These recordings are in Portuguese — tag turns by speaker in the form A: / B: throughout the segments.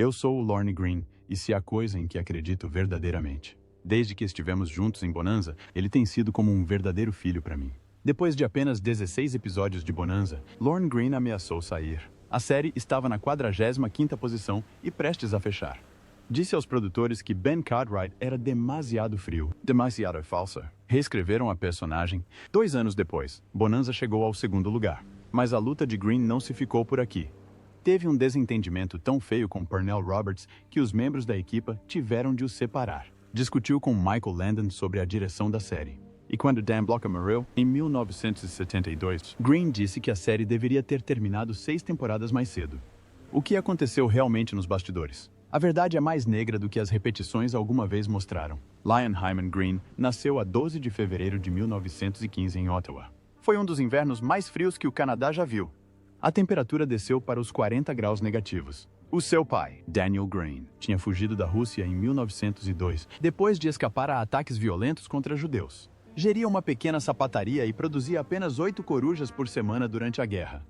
A: Eu sou o Lorne Greene, e se há coisa em que acredito verdadeiramente. Desde que estivemos juntos em Bonanza, ele tem sido como um verdadeiro filho para mim. Depois de apenas 16 episódios de Bonanza, Lorne Greene ameaçou sair. A série estava na 45ª posição e prestes a fechar. Disse aos produtores que Ben Cartwright era demasiado frio, demasiado falsa. Reescreveram a personagem. 2 anos depois, Bonanza chegou ao 2º lugar. Mas a luta de Greene não se ficou por aqui. Teve um desentendimento tão feio com Pernell Roberts que os membros da equipa tiveram de o separar. Discutiu com Michael Landon sobre a direção da série. E quando Dan Blocker morreu, em 1972, Greene disse que a série deveria ter terminado 6 temporadas mais cedo. O que aconteceu realmente nos bastidores? A verdade é mais negra do que as repetições alguma vez mostraram. Lion Hyman Greene nasceu a 12 de fevereiro de 1915 em Ottawa. Foi um dos invernos mais frios que o Canadá já viu. A temperatura desceu para os 40 graus negativos. O seu pai, Daniel Greene, tinha fugido da Rússia em 1902, depois de escapar a ataques violentos contra judeus. Geria uma pequena sapataria e produzia apenas 8 corujas por semana durante a guerra.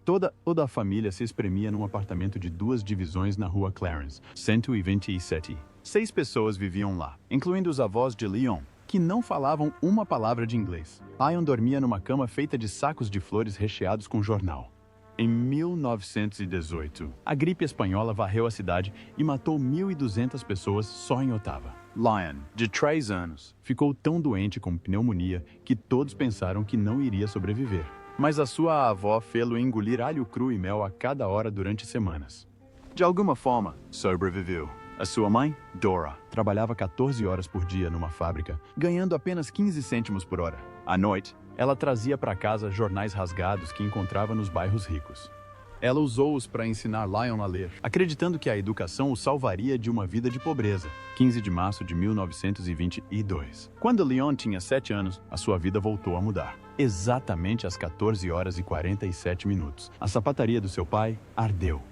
A: Toda a família se espremia num apartamento de 2 divisões na rua Clarence, 127. 6 pessoas viviam lá, incluindo os avós de Leon, que não falavam uma palavra de inglês. Ian dormia numa cama feita de sacos de flores recheados com jornal. Em 1918, a gripe espanhola varreu a cidade e matou 1.200 pessoas só em Ottawa. Lion, de 3 anos, ficou tão doente com pneumonia que todos pensaram que não iria sobreviver. Mas a sua avó fê-lo engolir alho cru e mel a cada hora durante semanas. De alguma forma, sobreviveu. A sua mãe, Dora, trabalhava 14 horas por dia numa fábrica, ganhando apenas 15 cêntimos por hora. À noite, ela trazia para casa jornais rasgados que encontrava nos bairros ricos. Ela usou-os para ensinar Lion a ler, acreditando que a educação o salvaria de uma vida de pobreza. 15 de março de 1922. Quando Leon tinha 7 anos, a sua vida voltou a mudar. Exatamente às 14 horas e 47 minutos, a sapataria do seu pai ardeu.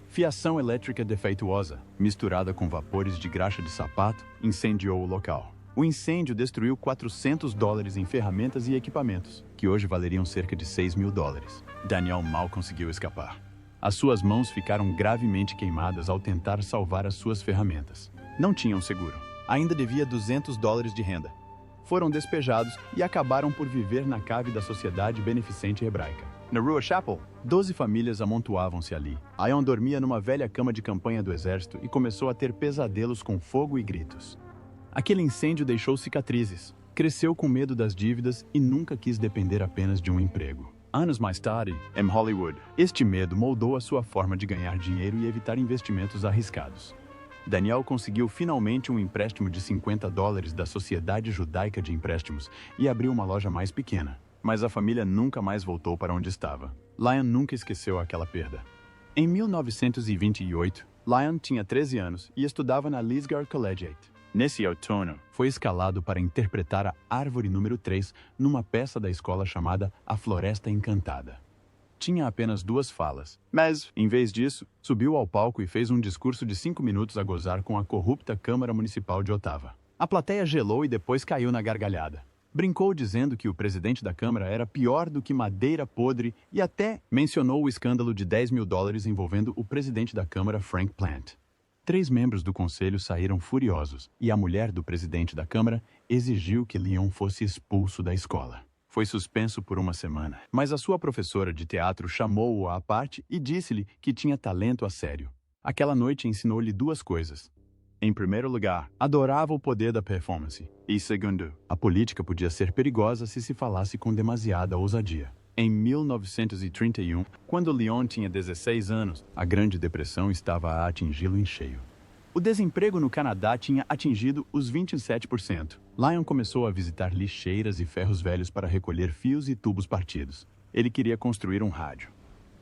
A: Fiação elétrica defeituosa, misturada com vapores de graxa de sapato, incendiou o local. O incêndio destruiu $400 em ferramentas e equipamentos, que hoje valeriam cerca de $6.000. Daniel mal conseguiu escapar. As suas mãos ficaram gravemente queimadas ao tentar salvar as suas ferramentas. Não tinham seguro. Ainda devia $200 de renda. Foram despejados e acabaram por viver na cave da Sociedade Beneficente Hebraica. Na Rua Chapel, 12 famílias amontoavam-se ali. Ian dormia numa velha cama de campanha do exército e começou a ter pesadelos com fogo e gritos. Aquele incêndio deixou cicatrizes, cresceu com medo das dívidas e nunca quis depender apenas de um emprego. Anos mais tarde, em Hollywood, este medo moldou a sua forma de ganhar dinheiro e evitar investimentos arriscados. Daniel conseguiu finalmente um empréstimo de $50 da Sociedade Judaica de Empréstimos e abriu uma loja mais pequena. Mas a família nunca mais voltou para onde estava. Lion nunca esqueceu aquela perda. Em 1928, Lion tinha 13 anos e estudava na Lisgar Collegiate. Nesse outono, foi escalado para interpretar a Árvore número 3 numa peça da escola chamada A Floresta Encantada. Tinha apenas 2 falas, mas, em vez disso, subiu ao palco e fez um discurso de 5 minutos a gozar com a corrupta Câmara Municipal de Ottawa. A plateia gelou e depois caiu na gargalhada. Brincou dizendo que o presidente da Câmara era pior do que madeira podre e até mencionou o escândalo de $10.000 envolvendo o presidente da Câmara, Frank Plant. 3 membros do conselho saíram furiosos e a mulher do presidente da Câmara exigiu que Leon fosse expulso da escola. Foi suspenso por 1 semana, mas a sua professora de teatro chamou-o à parte e disse-lhe que tinha talento a sério. Aquela noite ensinou-lhe 2 coisas. Em primeiro lugar, adorava o poder da performance. E segundo, a política podia ser perigosa se falasse com demasiada ousadia. Em 1931, quando Leon tinha 16 anos, a Grande Depressão estava a atingi-lo em cheio. O desemprego no Canadá tinha atingido os 27%. Lion começou a visitar lixeiras e ferros velhos para recolher fios e tubos partidos. Ele queria construir um rádio.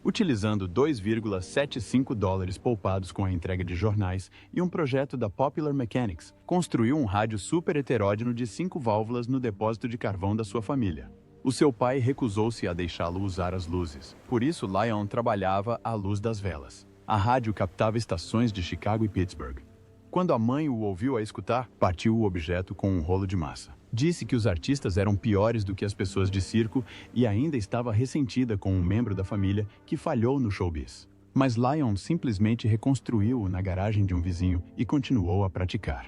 A: Utilizando $2,75 poupados com a entrega de jornais e um projeto da Popular Mechanics, construiu um rádio super heteródino de 5 válvulas no depósito de carvão da sua família. O seu pai recusou-se a deixá-lo usar as luzes. Por isso, Lion trabalhava à luz das velas. A rádio captava estações de Chicago e Pittsburgh. Quando a mãe o ouviu a escutar, partiu o objeto com um rolo de massa. Disse que os artistas eram piores do que as pessoas de circo e ainda estava ressentida com um membro da família que falhou no showbiz. Mas Lion simplesmente reconstruiu-o na garagem de um vizinho e continuou a praticar.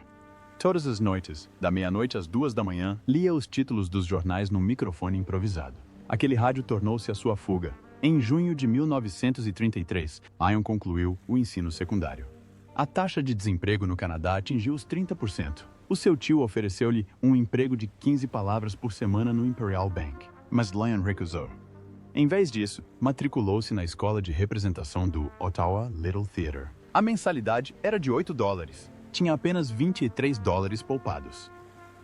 A: Todas as noites, da meia-noite às 2 da manhã, lia os títulos dos jornais num microfone improvisado. Aquele rádio tornou-se a sua fuga. Em junho de 1933, Lion concluiu o ensino secundário. A taxa de desemprego no Canadá atingiu os 30%. O seu tio ofereceu-lhe um emprego de 15 palavras por semana no Imperial Bank, mas Lion recusou. Em vez disso, matriculou-se na escola de representação do Ottawa Little Theatre. A mensalidade era de $8. Tinha apenas $23 poupados.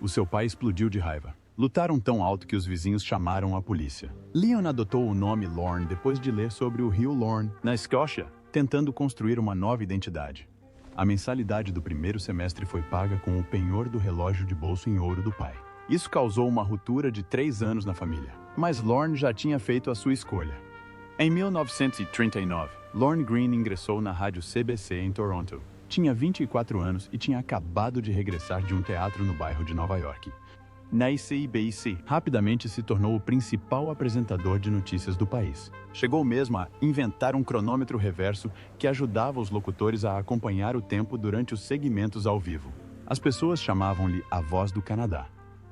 A: O seu pai explodiu de raiva. Lutaram tão alto que os vizinhos chamaram a polícia. Leon adotou o nome Lorne depois de ler sobre o rio Lorne, na Escócia, tentando construir uma nova identidade. A mensalidade do primeiro semestre foi paga com o penhor do relógio de bolso em ouro do pai. Isso causou uma ruptura de 3 anos na família. Mas Lorne já tinha feito a sua escolha. Em 1939, Lorne Green ingressou na rádio CBC em Toronto. Tinha 24 anos e tinha acabado de regressar de um teatro no bairro de Nova York. Na CBC, rapidamente se tornou o principal apresentador de notícias do país. Chegou mesmo a inventar um cronômetro reverso que ajudava os locutores a acompanhar o tempo durante os segmentos ao vivo. As pessoas chamavam-lhe a Voz do Canadá.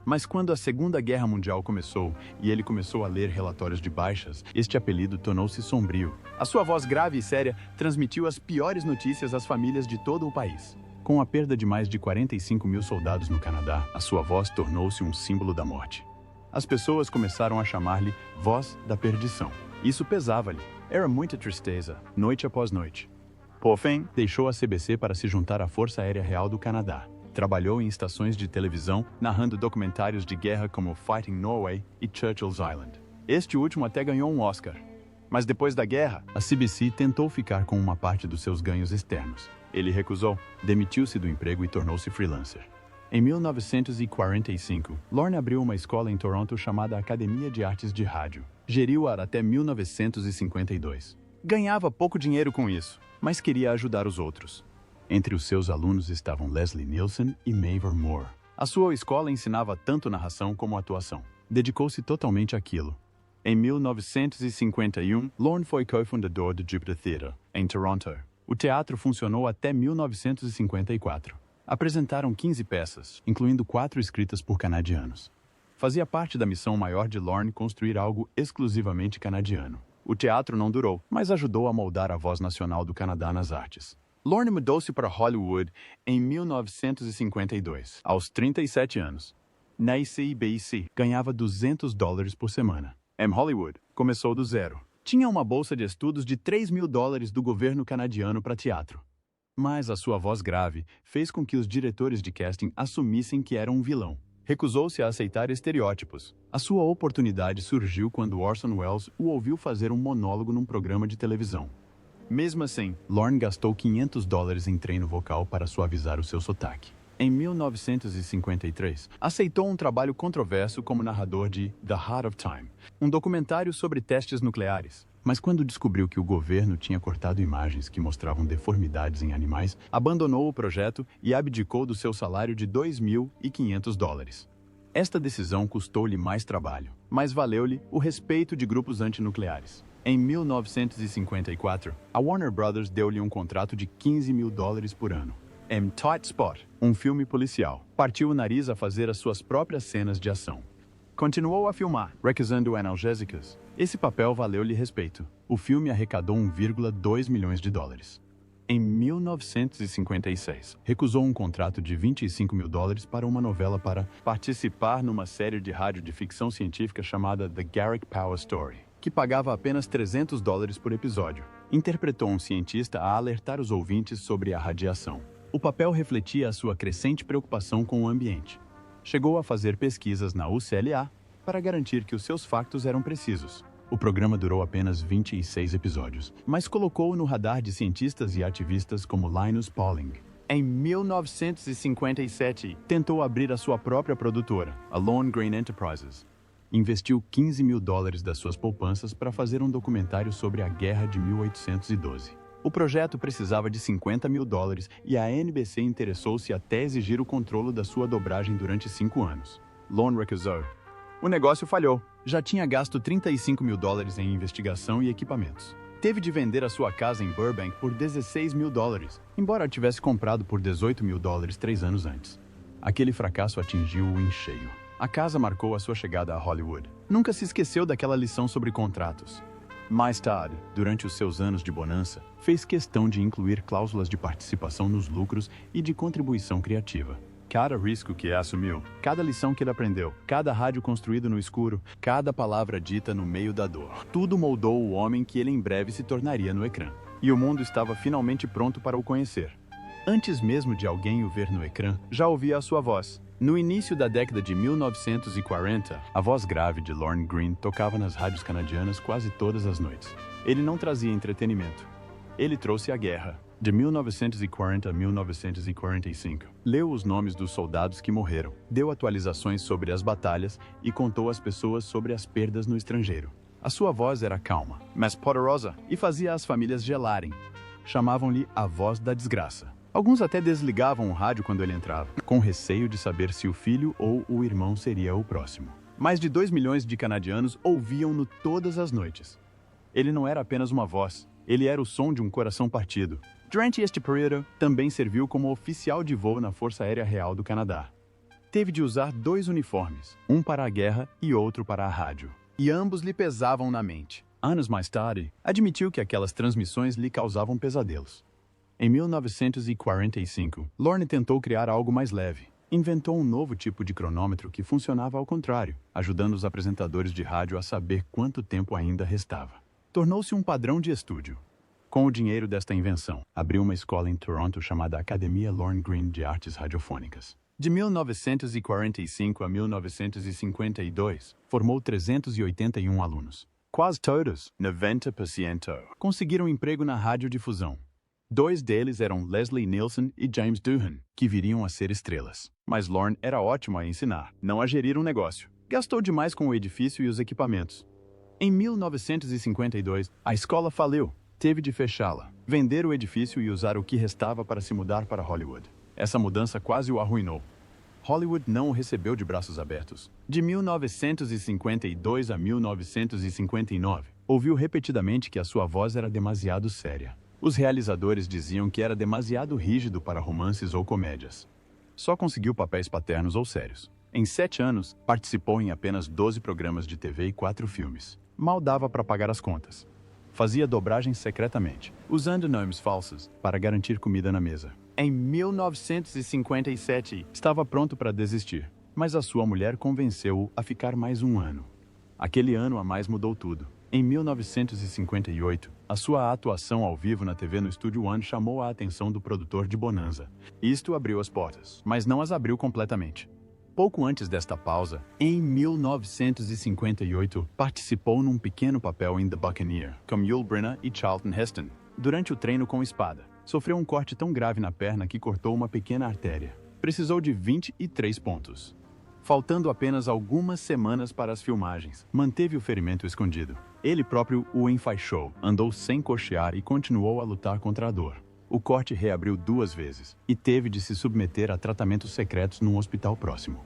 A: Mas quando a Segunda Guerra Mundial começou e ele começou a ler relatórios de baixas, este apelido tornou-se sombrio. A sua voz grave e séria transmitiu as piores notícias às famílias de todo o país. Com a perda de mais de 45 mil soldados no Canadá, a sua voz tornou-se um símbolo da morte. As pessoas começaram a chamar-lhe Voz da Perdição. Isso pesava-lhe. Era muita tristeza, noite após noite. Por fim, deixou a CBC para se juntar à Força Aérea Real do Canadá. Trabalhou em estações de televisão, narrando documentários de guerra como Fighting Norway e Churchill's Island. Este último até ganhou um Oscar. Mas depois da guerra, a CBC tentou ficar com uma parte dos seus ganhos externos. Ele recusou, demitiu-se do emprego e tornou-se freelancer. Em 1945, Lorne abriu uma escola em Toronto chamada Academia de Artes de Rádio. Geriu-a até 1952. Ganhava pouco dinheiro com isso, mas queria ajudar os outros. Entre os seus alunos estavam Leslie Nielsen e Mavor Moore. A sua escola ensinava tanto narração como atuação. Dedicou-se totalmente àquilo. Em 1951, Lorne foi cofundador do Jupiter Theatre, em Toronto. O teatro funcionou até 1954. Apresentaram 15 peças, incluindo 4 escritas por canadianos. Fazia parte da missão maior de Lorne construir algo exclusivamente canadiano. O teatro não durou, mas ajudou a moldar a voz nacional do Canadá nas artes. Lorne mudou-se para Hollywood em 1952, aos 37 anos. Na CBC, ganhava $200 por semana. Em Hollywood, começou do zero. Tinha uma bolsa de estudos de $3.000 do governo canadiano para teatro. Mas a sua voz grave fez com que os diretores de casting assumissem que era um vilão. Recusou-se a aceitar estereótipos. A sua oportunidade surgiu quando Orson Welles o ouviu fazer um monólogo num programa de televisão. Mesmo assim, Lorne gastou $500 em treino vocal para suavizar o seu sotaque. Em 1953, aceitou um trabalho controverso como narrador de The Heart of Time, um documentário sobre testes nucleares. Mas quando descobriu que o governo tinha cortado imagens que mostravam deformidades em animais, abandonou o projeto e abdicou do seu salário de $2.500. Esta decisão custou-lhe mais trabalho, mas valeu-lhe o respeito de grupos antinucleares. Em 1954, a Warner Brothers deu-lhe um contrato de $15.000 por ano. Em Tight Spot, um filme policial, partiu o nariz a fazer as suas próprias cenas de ação. Continuou a filmar, recusando analgésicos. Esse papel valeu-lhe respeito. O filme arrecadou $1,2 milhões. Em 1956, recusou um contrato de $25.000 para uma novela para participar numa série de rádio de ficção científica chamada The Garrick Power Story, que pagava apenas $300 por episódio. Interpretou um cientista a alertar os ouvintes sobre a radiação. O papel refletia a sua crescente preocupação com o ambiente. Chegou a fazer pesquisas na UCLA para garantir que os seus factos eram precisos. O programa durou apenas 26 episódios, mas colocou-o no radar de cientistas e ativistas como Linus Pauling. Em 1957, tentou abrir a sua própria produtora, a Lorne Green Enterprises. Investiu $15.000 das suas poupanças para fazer um documentário sobre a Guerra de 1812. O projeto precisava de $50.000 e a NBC interessou-se até exigir o controle da sua dobragem durante 5 anos. Lorne recusou. O negócio falhou. Já tinha gasto $35.000 em investigação e equipamentos. Teve de vender a sua casa em Burbank por $16 mil, embora a tivesse comprado por $18 mil 3 anos antes. Aquele fracasso atingiu-o em cheio. A casa marcou a sua chegada a Hollywood. Nunca se esqueceu daquela lição sobre contratos. Mais tarde, durante os seus anos de bonança, fez questão de incluir cláusulas de participação nos lucros e de contribuição criativa. Cada risco que assumiu, cada lição que ele aprendeu, cada rádio construído no escuro, cada palavra dita no meio da dor, tudo moldou o homem que ele em breve se tornaria no ecrã. E o mundo estava finalmente pronto para o conhecer. Antes mesmo de alguém o ver no ecrã, já ouvia a sua voz. No início da década de 1940, a voz grave de Lorne Greene tocava nas rádios canadianas quase todas as noites. Ele não trazia entretenimento. Ele trouxe a guerra. De 1940 a 1945, leu os nomes dos soldados que morreram, deu atualizações sobre as batalhas e contou às pessoas sobre as perdas no estrangeiro. A sua voz era calma, mas poderosa, e fazia as famílias gelarem. Chamavam-lhe a voz da desgraça. Alguns até desligavam o rádio quando ele entrava, com receio de saber se o filho ou o irmão seria o próximo. Mais de 2 milhões de canadianos ouviam-no todas as noites. Ele não era apenas uma voz, ele era o som de um coração partido. Durante este período, também serviu como oficial de voo na Força Aérea Real do Canadá. Teve de usar 2 uniformes, um para a guerra e outro para a rádio. E ambos lhe pesavam na mente. Anos mais tarde, admitiu que aquelas transmissões lhe causavam pesadelos. Em 1945, Lorne tentou criar algo mais leve. Inventou um novo tipo de cronômetro que funcionava ao contrário, ajudando os apresentadores de rádio a saber quanto tempo ainda restava. Tornou-se um padrão de estúdio. Com o dinheiro desta invenção, abriu uma escola em Toronto chamada Academia Lorne Greene de Artes Radiofônicas. De 1945 a 1952, formou 381 alunos. Quase todos, 90%, conseguiram emprego na radiodifusão. 2 deles eram Leslie Nielsen e James Doohan, que viriam a ser estrelas. Mas Lorne era ótimo a ensinar, não a gerir um negócio. Gastou demais com o edifício e os equipamentos. Em 1952, a escola faliu. Teve de fechá-la, vender o edifício e usar o que restava para se mudar para Hollywood. Essa mudança quase o arruinou. Hollywood não o recebeu de braços abertos. De 1952 a 1959, ouviu repetidamente que a sua voz era demasiado séria. Os realizadores diziam que era demasiado rígido para romances ou comédias. Só conseguiu papéis paternos ou sérios. Em 7 anos, participou em apenas 12 programas de TV e 4 filmes. Mal dava para pagar as contas. Fazia dobragens secretamente, usando nomes falsos para garantir comida na mesa. Em 1957, estava pronto para desistir, mas a sua mulher convenceu-o a ficar mais um ano. Aquele ano a mais mudou tudo. Em 1958, a sua atuação ao vivo na TV no Studio One chamou a atenção do produtor de Bonanza. Isto abriu as portas, mas não as abriu completamente. Pouco antes desta pausa, em 1958, participou num pequeno papel em The Buccaneer, com Yul Brynner e Charlton Heston. Durante o treino com espada, sofreu um corte tão grave na perna que cortou uma pequena artéria. Precisou de 23 pontos. Faltando apenas algumas semanas para as filmagens, manteve o ferimento escondido. Ele próprio o enfaixou, andou sem coxear e continuou a lutar contra a dor. O corte reabriu 2 vezes e teve de se submeter a tratamentos secretos num hospital próximo.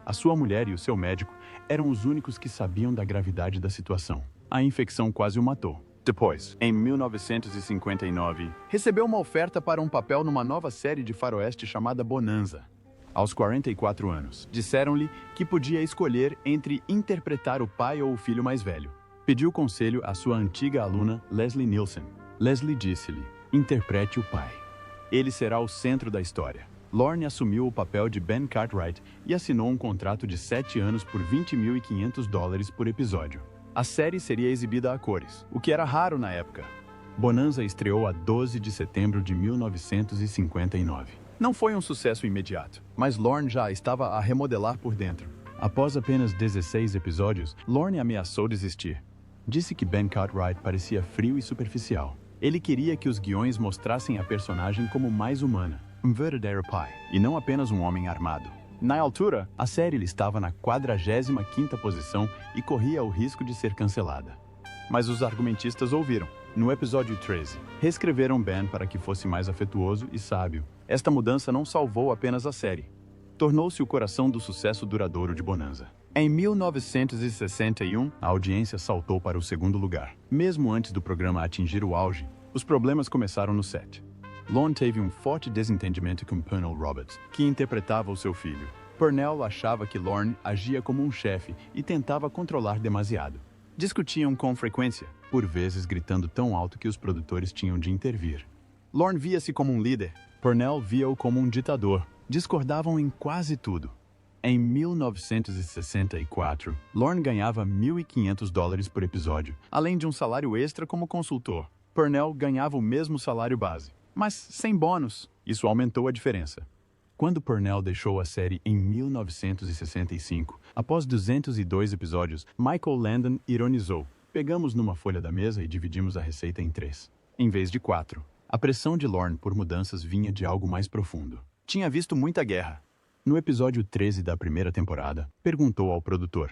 A: A sua mulher e o seu médico eram os únicos que sabiam da gravidade da situação. A infecção quase o matou. Depois, em 1959, recebeu uma oferta para um papel numa nova série de faroeste chamada Bonanza. Aos 44 anos, disseram-lhe que podia escolher entre interpretar o pai ou o filho mais velho. Pediu conselho à sua antiga aluna, Leslie Nielsen. Leslie disse-lhe: interprete o pai. Ele será o centro da história. Lorne assumiu o papel de Ben Cartwright e assinou um contrato de 7 anos por $20.500 por episódio. A série seria exibida a cores, o que era raro na época. Bonanza estreou a 12 de setembro de 1959. Não foi um sucesso imediato, mas Lorne já estava a remodelar por dentro. Após apenas 16 episódios, Lorne ameaçou desistir. Disse que Ben Cartwright parecia frio e superficial. Ele queria que os guiões mostrassem a personagem como mais humana, um verdadeiro pai, e não apenas um homem armado. Na altura, a série estava na 45ª posição e corria o risco de ser cancelada. Mas os argumentistas ouviram. No episódio 13, reescreveram Ben para que fosse mais afetuoso e sábio. Esta mudança não salvou apenas a série. Tornou-se o coração do sucesso duradouro de Bonanza. Em 1961, a audiência saltou para o segundo lugar. Mesmo antes do programa atingir o auge, os problemas começaram no set. Lorne teve um forte desentendimento com Pernell Roberts, que interpretava o seu filho. Pernell achava que Lorne agia como um chefe e tentava controlar demasiado. Discutiam com frequência, por vezes gritando tão alto que os produtores tinham de intervir. Lorne via-se como um líder, Pernell via-o como um ditador. Discordavam em quase tudo. Em 1964, Lorne ganhava $1.500 por episódio, além de um salário extra como consultor. Pernell ganhava o mesmo salário base, mas sem bônus. Isso aumentou a diferença. Quando Pernell deixou a série em 1965, após 202 episódios, Michael Landon ironizou: "Pegamos numa folha da mesa e dividimos a receita em 3, em vez de 4. A pressão de Lorne por mudanças vinha de algo mais profundo. Tinha visto muita guerra. No episódio 13 da primeira temporada, perguntou ao produtor: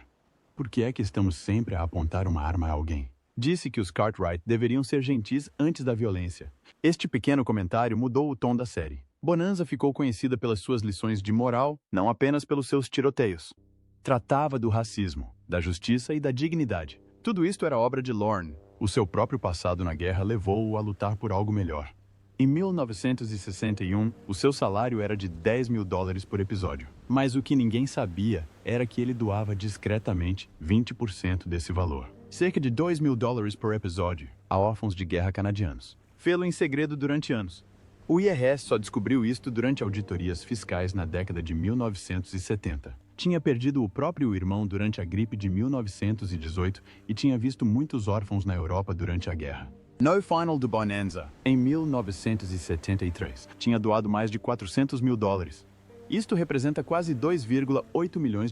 A: "Por que é que estamos sempre a apontar uma arma a alguém?" Disse que os Cartwright deveriam ser gentis antes da violência. Este pequeno comentário mudou o tom da série. Bonanza ficou conhecida pelas suas lições de moral, não apenas pelos seus tiroteios. Tratava do racismo, da justiça e da dignidade. Tudo isto era obra de Lorne. O seu próprio passado na guerra levou-o a lutar por algo melhor. Em 1961, o seu salário era de $10.000 por episódio. Mas o que ninguém sabia era que ele doava discretamente 20% desse valor, cerca de $2.000 por episódio, a órfãos de guerra canadianos. Fê-lo em segredo durante anos. O IRS só descobriu isto durante auditorias fiscais na década de 1970. Tinha perdido o próprio irmão durante a gripe de 1918 e tinha visto muitos órfãos na Europa durante a guerra. No final do Bonanza, em 1973, tinha doado mais de $400.000. Isto representa quase $2,8 milhões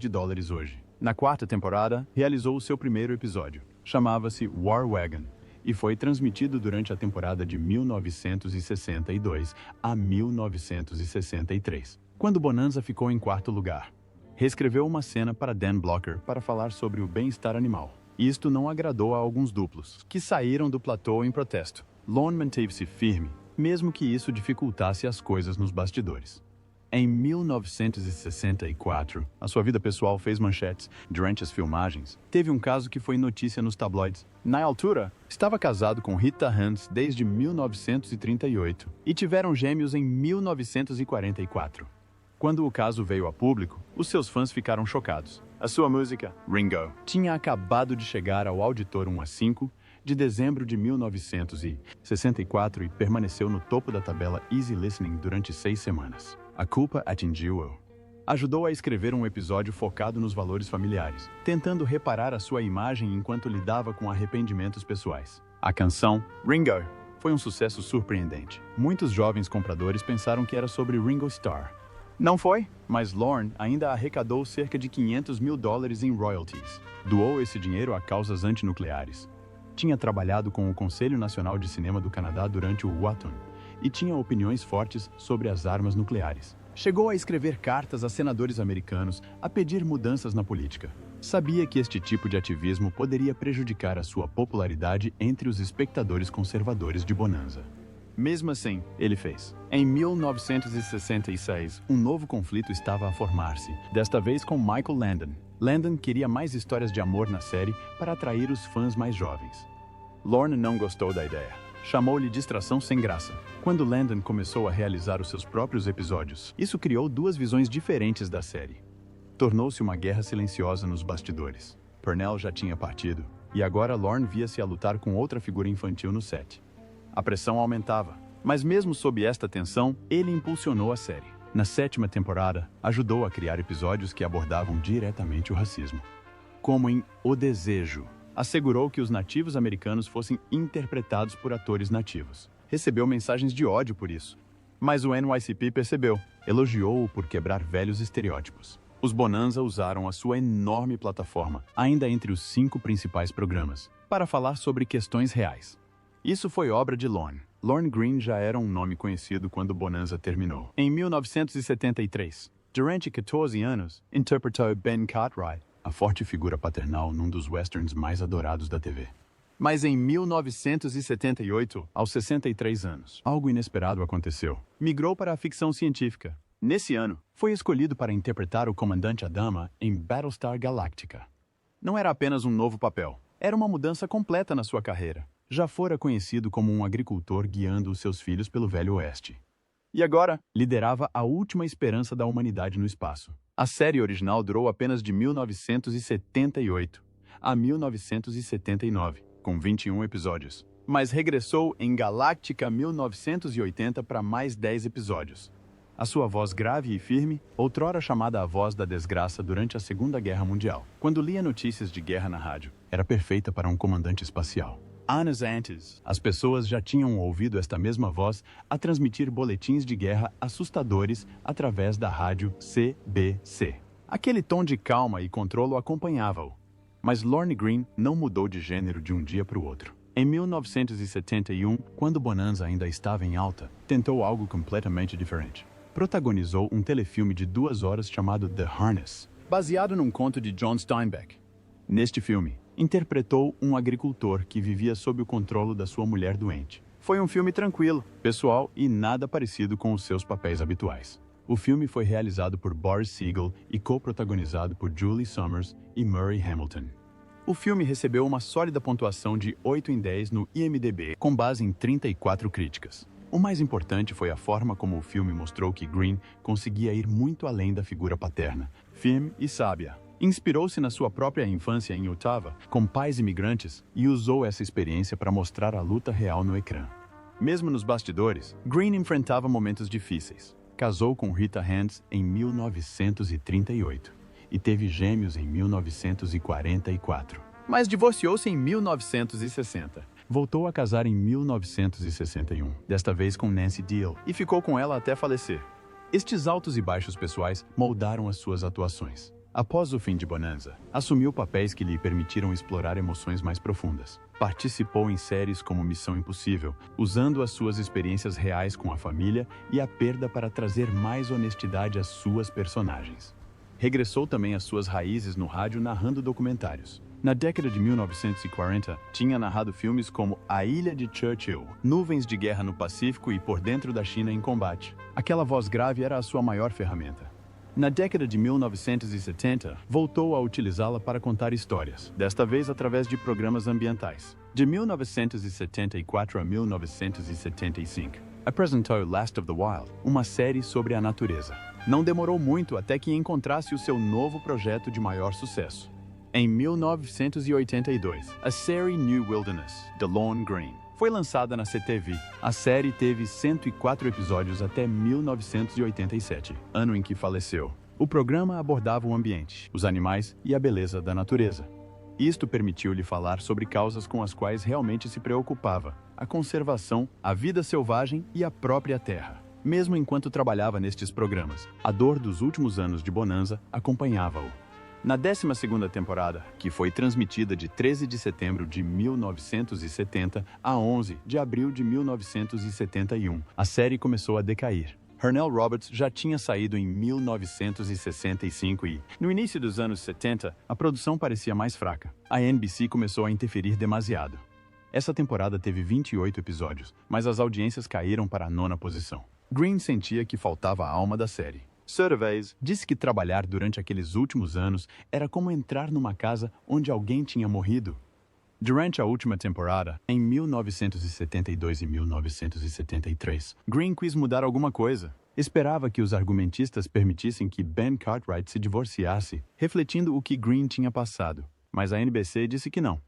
A: hoje. Na quarta temporada, realizou o seu primeiro episódio. Chamava-se War Wagon e foi transmitido durante a temporada de 1962 a 1963, quando Bonanza ficou em quarto lugar. Reescreveu uma cena para Dan Blocker para falar sobre o bem-estar animal. Isto não agradou a alguns duplos, que saíram do platô em protesto. Lorne manteve-se firme, mesmo que isso dificultasse as coisas nos bastidores. Em 1964, a sua vida pessoal fez manchetes. Durante as filmagens, teve um caso que foi notícia nos tabloides. Na altura, estava casado com Rita Hans desde 1938 e tiveram gêmeos em 1944. Quando o caso veio a público, os seus fãs ficaram chocados. A sua música, Ringo, tinha acabado de chegar ao Auditor 1 a 5 de dezembro de 1964 e permaneceu no topo da tabela Easy Listening durante 6 semanas. A culpa atingiu-o. Ajudou a escrever um episódio focado nos valores familiares, tentando reparar a sua imagem enquanto lidava com arrependimentos pessoais. A canção, Ringo, foi um sucesso surpreendente. Muitos jovens compradores pensaram que era sobre Ringo Starr. Não foi, mas Lorne ainda arrecadou cerca de $500.000 em royalties. Doou esse dinheiro a causas antinucleares. Tinha trabalhado com o Conselho Nacional de Cinema do Canadá durante o Waton e tinha opiniões fortes sobre as armas nucleares. Chegou a escrever cartas a senadores americanos a pedir mudanças na política. Sabia que este tipo de ativismo poderia prejudicar a sua popularidade entre os espectadores conservadores de Bonanza. Mesmo assim, ele fez. Em 1966, um novo conflito estava a formar-se, desta vez com Michael Landon. Landon queria mais histórias de amor na série para atrair os fãs mais jovens. Lorne não gostou da ideia. Chamou-lhe distração sem graça. Quando Landon começou a realizar os seus próprios episódios, isso criou duas visões diferentes da série. Tornou-se uma guerra silenciosa nos bastidores. Pernell já tinha partido, e agora Lorne via-se a lutar com outra figura infantil no set. A pressão aumentava, mas mesmo sob esta tensão, ele impulsionou a série. Na 7ª temporada, ajudou a criar episódios que abordavam diretamente o racismo. Como em O Desejo, assegurou que os nativos americanos fossem interpretados por atores nativos. Recebeu mensagens de ódio por isso. Mas o NYCP percebeu, elogiou-o por quebrar velhos estereótipos. Os Bonanza usaram a sua enorme plataforma, ainda entre os 5 principais programas, para falar sobre questões reais. Isso foi obra de Lorne. Lorne Greene já era um nome conhecido quando Bonanza terminou. Em 1973, durante 14 anos, interpretou Ben Cartwright, a forte figura paternal num dos westerns mais adorados da TV. Mas em 1978, aos 63 anos, algo inesperado aconteceu. Migrou para a ficção científica. Nesse ano, foi escolhido para interpretar o Comandante Adama em Battlestar Galactica. Não era apenas um novo papel, era uma mudança completa na sua carreira. Já fora conhecido como um agricultor guiando os seus filhos pelo Velho Oeste. E agora, liderava a última esperança da humanidade no espaço. A série original durou apenas de 1978 a 1979, com 21 episódios. Mas regressou em Galactica 1980 para mais 10 episódios. A sua voz grave e firme, outrora chamada a voz da desgraça durante a Segunda Guerra Mundial, quando lia notícias de guerra na rádio, era perfeita para um comandante espacial. Anos antes, as pessoas já tinham ouvido esta mesma voz a transmitir boletins de guerra assustadores através da rádio CBC. Aquele tom de calma e controle acompanhava-o. Mas Lorne Greene não mudou de gênero de um dia para o outro. Em 1971, quando Bonanza ainda estava em alta, tentou algo completamente diferente. Protagonizou um telefilme de 2 horas chamado The Harness, baseado num conto de John Steinbeck. Neste filme, interpretou um agricultor que vivia sob o controle da sua mulher doente. Foi um filme tranquilo, pessoal e nada parecido com os seus papéis habituais. O filme foi realizado por Boris Siegel e co-protagonizado por Julie Summers e Murray Hamilton. O filme recebeu uma sólida pontuação de 8 em 10 no IMDb, com base em 34 críticas. O mais importante foi a forma como o filme mostrou que Greene conseguia ir muito além da figura paterna, firme e sábia. Inspirou-se na sua própria infância em Ottawa, com pais imigrantes, e usou essa experiência para mostrar a luta real no ecrã. Mesmo nos bastidores, Greene enfrentava momentos difíceis. Casou com Rita Hands em 1938 e teve gêmeos em 1944. Mas divorciou-se em 1960. Voltou a casar em 1961, desta vez com Nancy Deal, e ficou com ela até falecer. Estes altos e baixos pessoais moldaram as suas atuações. Após o fim de Bonanza, assumiu papéis que lhe permitiram explorar emoções mais profundas. Participou em séries como Missão Impossível, usando as suas experiências reais com a família e a perda para trazer mais honestidade às suas personagens. Regressou também às suas raízes no rádio narrando documentários. Na década de 1940, tinha narrado filmes como A Ilha de Churchill, Nuvens de Guerra no Pacífico e Por Dentro da China em Combate. Aquela voz grave era a sua maior ferramenta. Na década de 1970, voltou a utilizá-la para contar histórias, desta vez através de programas ambientais. De 1974 a 1975, apresentou Last of the Wild, uma série sobre a natureza. Não demorou muito até que encontrasse o seu novo projeto de maior sucesso. Em 1982, a série New Wilderness, de Lorne Greene, foi lançada na CTV. A série teve 104 episódios até 1987, ano em que faleceu. O programa abordava o ambiente, os animais e a beleza da natureza. Isto permitiu-lhe falar sobre causas com as quais realmente se preocupava: a conservação, a vida selvagem e a própria terra. Mesmo enquanto trabalhava nestes programas, a dor dos últimos anos de Bonanza acompanhava-o. Na 12ª temporada, que foi transmitida de 13 de setembro de 1970 a 11 de abril de 1971, a série começou a decair. Hurnell Roberts já tinha saído em 1965 e, no início dos anos 70, a produção parecia mais fraca. A NBC começou a interferir demasiado. Essa temporada teve 28 episódios, mas as audiências caíram para a 9ª posição. Greene sentia que faltava a alma da série. Surveys disse que trabalhar durante aqueles últimos anos era como entrar numa casa onde alguém tinha morrido. Durante a última temporada, em 1972 e 1973, Greene quis mudar alguma coisa. Esperava que os argumentistas permitissem que Ben Cartwright se divorciasse, refletindo o que Greene tinha passado. Mas a NBC disse que não.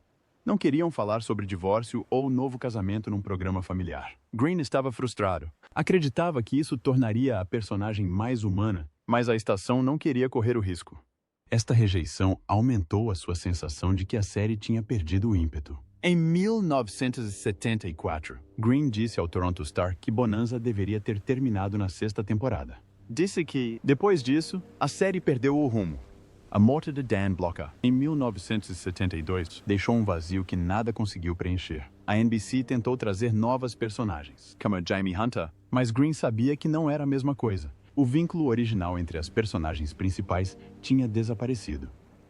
A: Não queriam falar sobre divórcio ou novo casamento num programa familiar. Greene estava frustrado. Acreditava que isso tornaria a personagem mais humana, mas a estação não queria correr o risco. Esta rejeição aumentou a sua sensação de que a série tinha perdido o ímpeto. Em 1974, Greene disse ao Toronto Star que Bonanza deveria ter terminado na 6ª temporada. Disse que, depois disso, a série perdeu o rumo. A morte de Dan Blocker, em 1972, deixou um vazio que nada conseguiu preencher. A NBC tentou trazer novas personagens, como Jamie Hunter, mas Greene sabia que não era a mesma coisa. O vínculo original entre as personagens principais tinha desaparecido.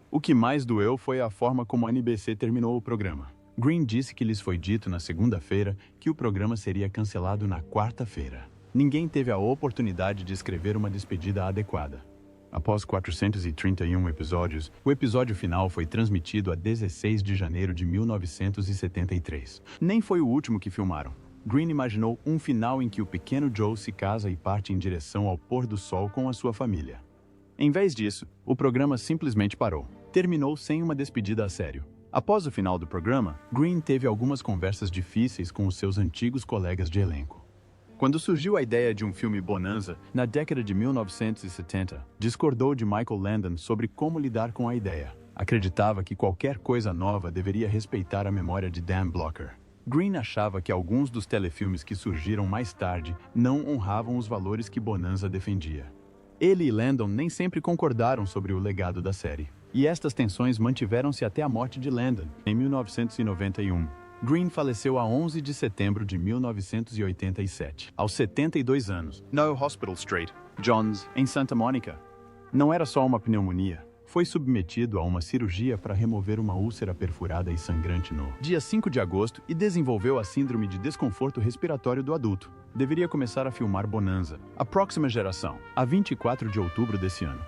A: O que mais doeu foi a forma como a NBC terminou o programa. Greene disse que lhes foi dito na segunda-feira que o programa seria cancelado na quarta-feira. ninguém teve a oportunidade de escrever uma despedida adequada. Após 431 episódios, o episódio final foi transmitido a 16 de janeiro de 1973. Nem foi o último que filmaram. Greene imaginou um final em que o pequeno Joe se casa e parte em direção ao pôr do sol com a sua família. Em vez disso, o programa simplesmente parou. Terminou sem uma despedida a sério. Após o final do programa, Greene teve algumas conversas difíceis com os seus antigos colegas de elenco. Quando surgiu a ideia de um filme Bonanza, na década de 1970, discordou de Michael Landon sobre como lidar com a ideia. Acreditava que qualquer coisa nova deveria respeitar a memória de Dan Blocker. Greene achava que alguns dos telefilmes que surgiram mais tarde não honravam os valores que Bonanza defendia. Ele e Landon nem sempre concordaram sobre o legado da série, e estas tensões mantiveram-se até a morte de Landon, em 1991. Greene faleceu a 11 de setembro de 1987, aos 72 anos, no Hospital Street, Johns, em Santa Mônica. Não era só uma pneumonia. Foi submetido a uma cirurgia para remover uma úlcera perfurada e sangrante no dia 5 de agosto e desenvolveu a síndrome de desconforto respiratório do adulto. Deveria começar a filmar Bonanza, a próxima geração, a 24 de outubro desse ano.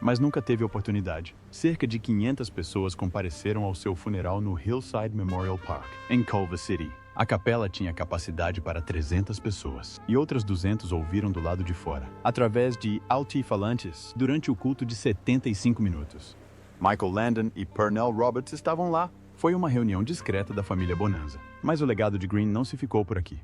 A: Mas nunca teve oportunidade. Cerca de 500 pessoas compareceram ao seu funeral no Hillside Memorial Park, em Culver City. A capela tinha capacidade para 300 pessoas, e outras 200 ouviram do lado de fora, através de altifalantes, durante o culto de 75 minutos. Michael Landon e Pernell Roberts estavam lá. Foi uma reunião discreta da família Bonanza. Mas o legado de Greene não se ficou por aqui.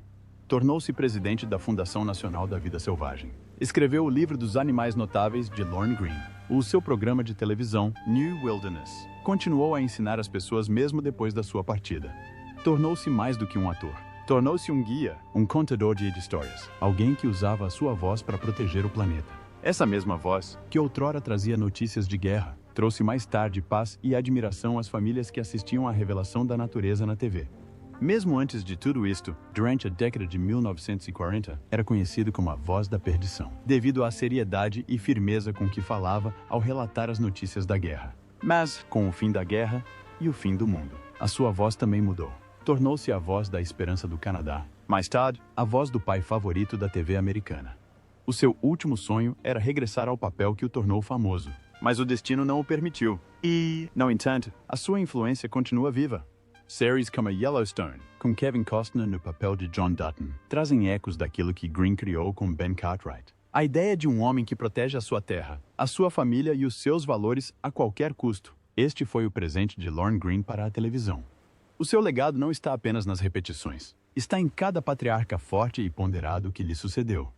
A: Tornou-se presidente da Fundação Nacional da Vida Selvagem. Escreveu o livro dos animais notáveis de Lorne Greene. O seu programa de televisão, New Wilderness, continuou a ensinar as pessoas mesmo depois da sua partida. Tornou-se mais do que um ator. Tornou-se um guia, um contador de histórias. Alguém que usava a sua voz para proteger o planeta. Essa mesma voz, que outrora trazia notícias de guerra, trouxe mais tarde paz e admiração às famílias que assistiam à revelação da natureza na TV. Mesmo antes de tudo isto, durante a década de 1940, era conhecido como a Voz da Perdição, devido à seriedade e firmeza com que falava ao relatar as notícias da guerra. Mas, com o fim da guerra e o fim do mundo, a sua voz também mudou. Tornou-se a voz da esperança do Canadá. Mais tarde, a voz do pai favorito da TV americana. O seu último sonho era regressar ao papel que o tornou famoso, mas o destino não o permitiu. E, no entanto, a sua influência continua viva. Séries como Yellowstone, com Kevin Costner no papel de John Dutton, trazem ecos daquilo que Greene criou com Ben Cartwright. A ideia de um homem que protege a sua terra, a sua família e os seus valores a qualquer custo. Este foi o presente de Lorne Greene para a televisão. O seu legado não está apenas nas repetições. Está em cada patriarca forte e ponderado que lhe sucedeu.